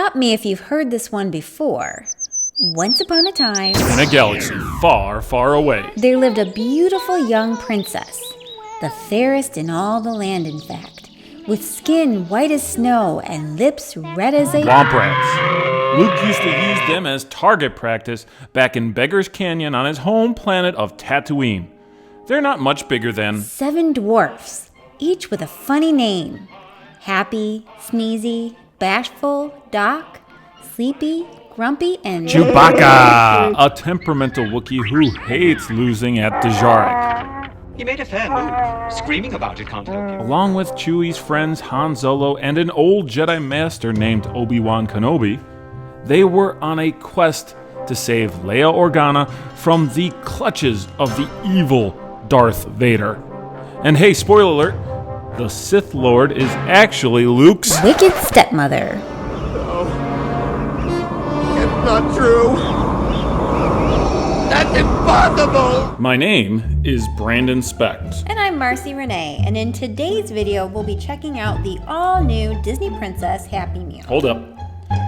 Stop me if you've heard this one before. Once upon a time, in a galaxy far, far away, there lived a beautiful young princess, the fairest in all the land, in fact, with skin white as snow and lips red as a womp rats. Luke used to use them as target practice back in Beggar's Canyon on his home planet of Tatooine. They're not much bigger than 7 dwarfs, each with a funny name. Happy, Sneezy, Bashful, Doc, Sleepy, Grumpy, and Chewbacca, a temperamental Wookiee who hates losing at Dejarik. He made a fair move. Screaming about it can't help you. Along with Chewie's friends Han Solo and an old Jedi Master named Obi-Wan Kenobi, they were on a quest to save Leia Organa from the clutches of the evil Darth Vader. And hey, spoiler alert, the Sith Lord is actually Luke's wicked stepmother. It's not true. That's impossible. My name is Brandon Specht. And I'm Marcy Renee, and in today's video, we'll be checking out the all-new Disney Princess Happy Meal. Hold up.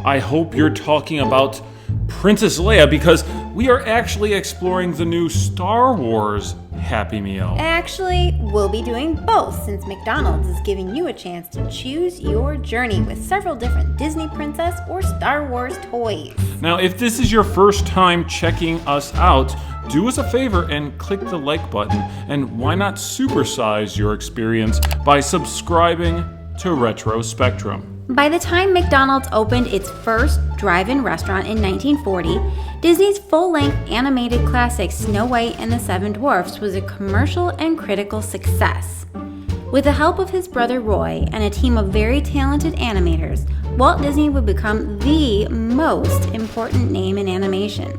I hope you're talking about Princess Leia, because we are actually exploring the new Star Wars Happy Meal. Actually, we'll be doing both, since McDonald's is giving you a chance to choose your journey with several different Disney Princess or Star Wars toys. Now, if this is your first time checking us out, do us a favor and click the like button, and why not supersize your experience by subscribing to Retro Spectrum. By the time McDonald's opened its first drive-in restaurant in 1940, Disney's full-length animated classic Snow White and the Seven Dwarfs was a commercial and critical success. With the help of his brother Roy and a team of very talented animators, Walt Disney would become the most important name in animation.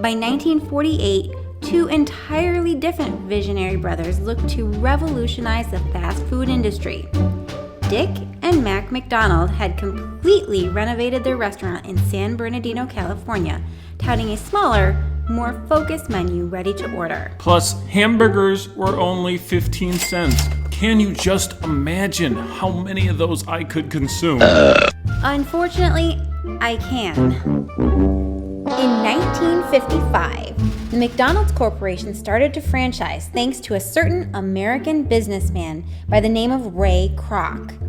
By 1948, 2 entirely different visionary brothers looked to revolutionize the fast food industry. Dick and Mac McDonald had completely renovated their restaurant in San Bernardino, California, touting a smaller, more focused menu ready to order. Plus, hamburgers were only 15 cents. Can you just imagine how many of those I could consume? Unfortunately, I can. In 1955, the McDonald's Corporation started to franchise thanks to a certain American businessman by the name of Ray Kroc.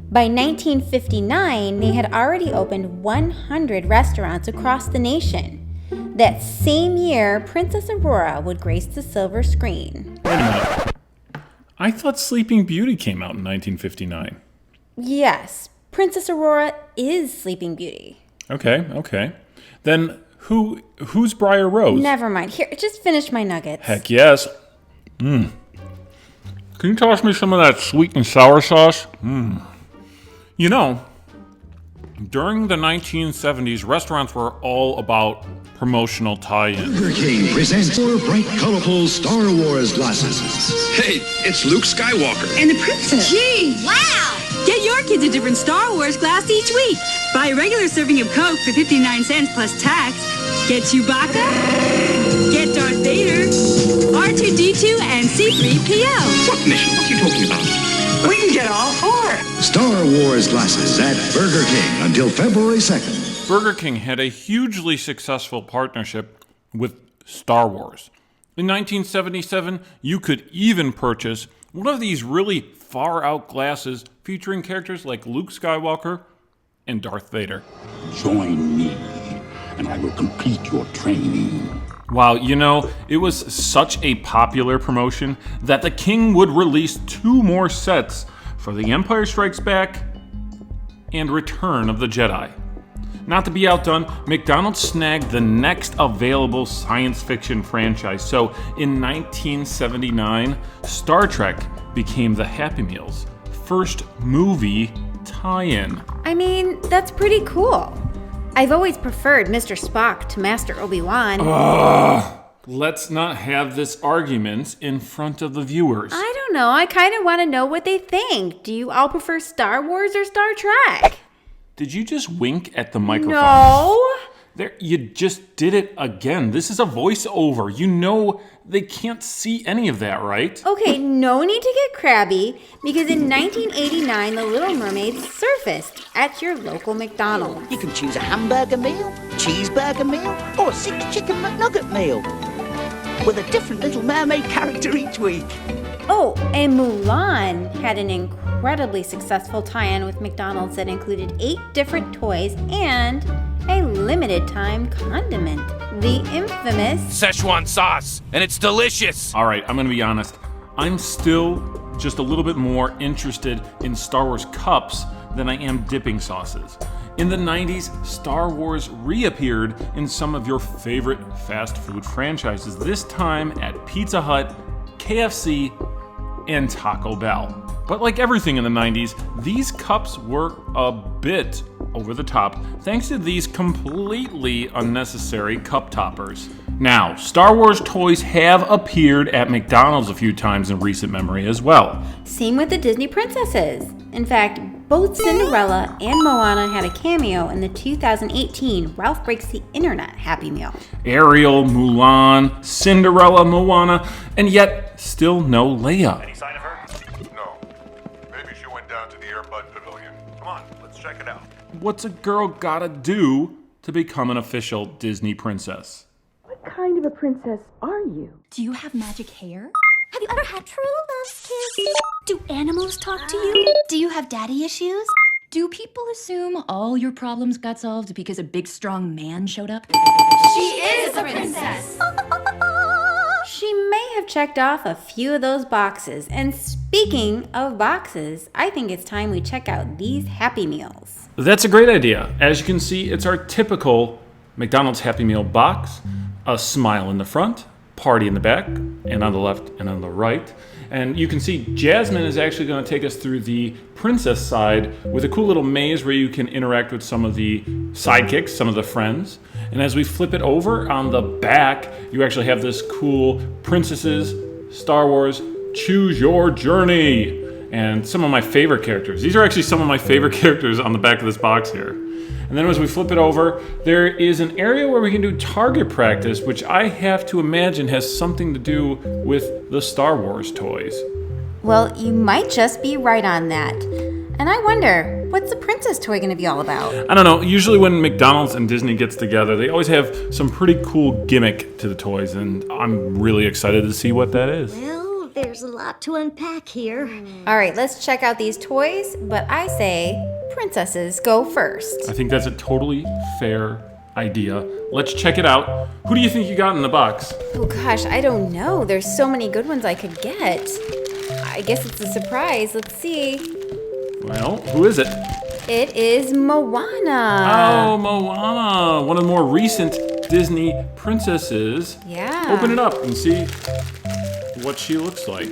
By 1959, they had already opened 100 restaurants across the nation. That same year, Princess Aurora would grace the silver screen. Wait a minute. I thought Sleeping Beauty came out in 1959. Yes, Princess Aurora is Sleeping Beauty. Okay. Then who's Briar Rose? Never mind. Here, just finish my nuggets. Heck yes. Can you toss me some of that sweet and sour sauce? You know, during the 1970s, restaurants were all about promotional tie-ins. Burger King presents 4 bright, colorful Star Wars glasses. Hey, it's Luke Skywalker. And the princess. Gee, wow! Get your kids a different Star Wars glass each week. Buy a regular serving of Coke for 59 cents plus tax. Get Chewbacca. Get Darth Vader. R2-D2 and C-3PO. What mission? What are you talking about? We can get all 4. Star Wars glasses at Burger King until February 2nd. Burger King had a hugely successful partnership with Star Wars. In 1977, you could even purchase one of these really far-out glasses featuring characters like Luke Skywalker and Darth Vader. Join me, and I will complete your training. Wow, you know, it was such a popular promotion that the King would release 2 more sets for The Empire Strikes Back and Return of the Jedi. Not to be outdone, McDonald's snagged the next available science fiction franchise. So in 1979, Star Trek became the Happy Meal's first movie tie-in. I mean, that's pretty cool. I've always preferred Mr. Spock to Master Obi-Wan. Let's not have this argument in front of the viewers. I don't know. I kind of want to know what they think. Do you all prefer Star Wars or Star Trek? Did you just wink at the microphone? No. There, you just did it again. This is a voiceover. You know they can't see any of that, right? Okay, no need to get crabby, because in 1989, The Little Mermaid surfaced at your local McDonald's. You can choose a hamburger meal, cheeseburger meal, or a 6-chicken McNugget meal, with a different Little Mermaid character each week. Oh, and Mulan had an incredibly successful tie-in with McDonald's that included 8 different toys and a limited time condiment, the infamous Szechuan sauce, and it's delicious. All right, I'm gonna be honest. I'm still just a little bit more interested in Star Wars cups than I am dipping sauces. In the 90s, Star Wars reappeared in some of your favorite fast food franchises, this time at Pizza Hut, KFC, and Taco Bell. But like everything in the 90s, these cups were a bit over the top thanks to these completely unnecessary cup toppers. Now, Star Wars toys have appeared at McDonald's a few times in recent memory as well. Same with the Disney princesses. In fact, both Cinderella and Moana had a cameo in the 2018 Ralph Breaks the Internet Happy Meal. Ariel, Mulan, Cinderella, Moana, and yet still no Leia. Any sign of her? No. Maybe she went down to the Airbud Pavilion. Come on, let's check it out. What's a girl gotta do to become an official Disney princess? What kind of a princess are you? Do you have magic hair? Have you ever had true love's kiss? Do animals talk to you? Do you have daddy issues? Do people assume all your problems got solved because a big strong man showed up? She is a princess! She may have checked off a few of those boxes. And speaking of boxes, I think it's time we check out these Happy Meals. That's a great idea. As you can see, it's our typical McDonald's Happy Meal box. A smile in the front, party in the back, and on the left and on the right. And you can see Jasmine is actually going to take us through the princess side with a cool little maze where you can interact with some of the sidekicks, some of the friends. And as we flip it over on the back, you actually have this cool Princesses, Star Wars, Choose Your Journey, and some of my favorite characters. These are actually some of my favorite characters on the back of this box here. And then as we flip it over, there is an area where we can do target practice, which I have to imagine has something to do with the Star Wars toys. Well, you might just be right on that. And I wonder, what's the princess toy going to be all about? I don't know. Usually when McDonald's and Disney gets together, they always have some pretty cool gimmick to the toys, and I'm really excited to see what that is. Well, there's a lot to unpack here. All right, let's check out these toys, but I say princesses go first. I think that's a totally fair idea. Let's check it out. Who do you think you got in the box? Oh gosh, I don't know. There's so many good ones I could get. I guess it's a surprise. Let's see. Well, who is it? It is Moana. Oh, Moana. One of the more recent Disney princesses. Yeah. Open it up and see what she looks like.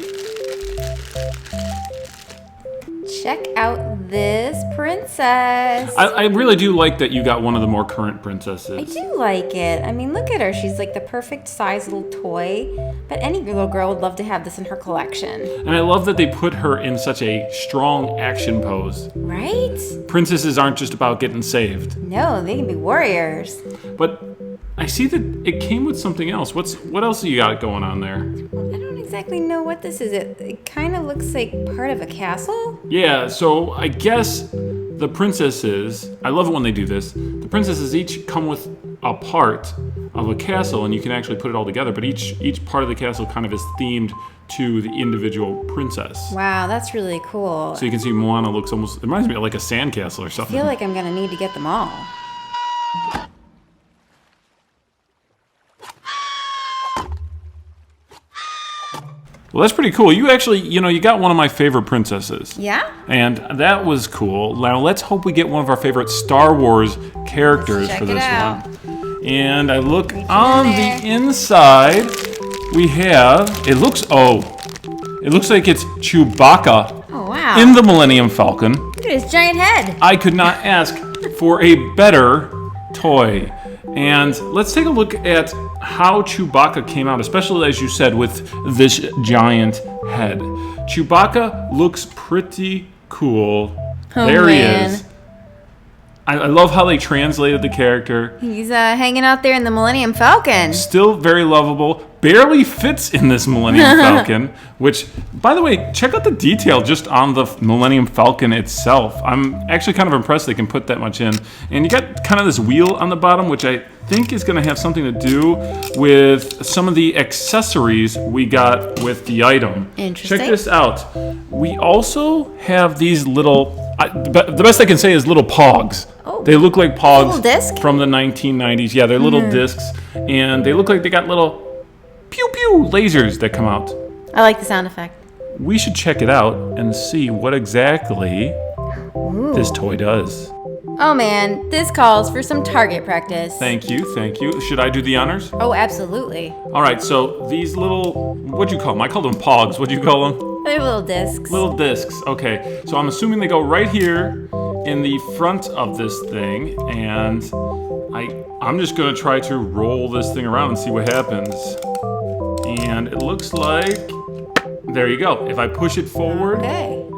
Check out this princess. I really do like that you got one of the more current princesses. I do like it. I mean, look at her. She's like the perfect size little toy. But any little girl would love to have this in her collection. And I love that they put her in such a strong action pose. Right? Princesses aren't just about getting saved. No, they can be warriors. But I see that it came with something else. What else do you got going on there? I don't exactly know what this is. It kind of looks like part of a castle. Yeah, so I guess the princesses, I love it when they do this, the princesses each come with a part of a castle, and you can actually put it all together, but each part of the castle kind of is themed to the individual princess. Wow, that's really cool. So you can see Moana looks almost, it reminds me of like a sandcastle or something. I feel like I'm going to need to get them all. Well, that's pretty cool. You actually, you got one of my favorite princesses. Yeah? And that was cool. Now, let's hope we get one of our favorite Star Wars characters for this one. And I look on the inside. We have, it looks like it's Chewbacca in the Millennium Falcon. Look at his giant head. I could not ask for a better toy. And let's take a look at how Chewbacca came out, especially as you said, with this giant head. Chewbacca looks pretty cool. Oh, there man. he is. I love how they translated the character. He's hanging out there in the Millennium Falcon. Still very lovable. Barely fits in this Millennium Falcon, which, by the way, check out the detail just on the Millennium Falcon itself. I'm actually kind of impressed they can put that much in. And you got kind of this wheel on the bottom, which I think is going to have something to do with some of the accessories we got with the item. Interesting. Check this out. We also have these little, the best I can say is little pogs. Oh, they look like pogs little disc? from the 1990s. Yeah, they're little discs, and they look like they got little pew-pew lasers that come out. I like the sound effect. We should check it out and see what exactly this toy does. Oh man, this calls for some target practice. Thank you, thank you. Should I do the honors? Oh, absolutely. All right, so these little, what'd you call them? I called them pogs. What'd you call them? They're little discs. Little discs, okay. So I'm assuming they go right here in the front of this thing, and I'm just gonna try to roll this thing around and see what happens. And it looks like, there you go. If I push it forward,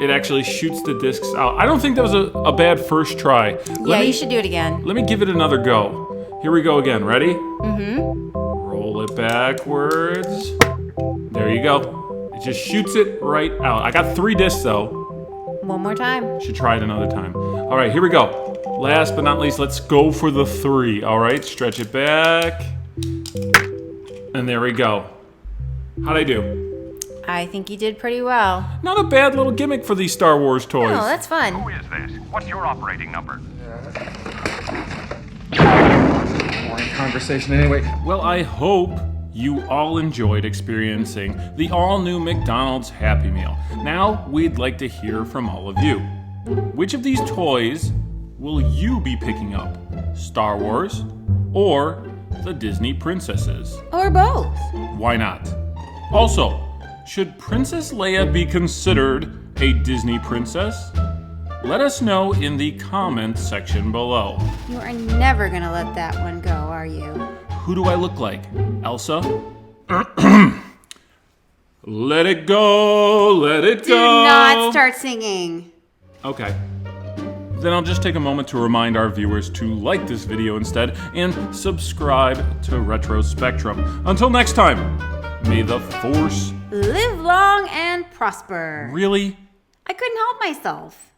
it actually shoots the discs out. I don't think that was a bad first try. You should do it again. Let me give it another go. Here we go again. Ready? Mm-hmm. Roll it backwards. There you go. It just shoots it right out. I got 3 discs though. One more time. Should try it another time. All right, here we go. Last but not least, let's go for the 3. All right, stretch it back. And there we go. How'd I do? I think you did pretty well. Not a bad little gimmick for these Star Wars toys. No, that's fun. Who is this? What's your operating number? Boring conversation anyway. Well, I hope you all enjoyed experiencing the all-new McDonald's Happy Meal. Now, we'd like to hear from all of you. Which of these toys will you be picking up? Star Wars or the Disney princesses? Or both. Why not? Also, should Princess Leia be considered a Disney princess? Let us know in the comments section below. You are never gonna let that one go, are you? Who do I look like? Elsa? Let it go, let it Do go. not start singing. Okay. Then I'll just take a moment to remind our viewers to like this video instead and subscribe to Retro Spectrum. Until next time, may the Force live long and prosper. Really? I couldn't help myself.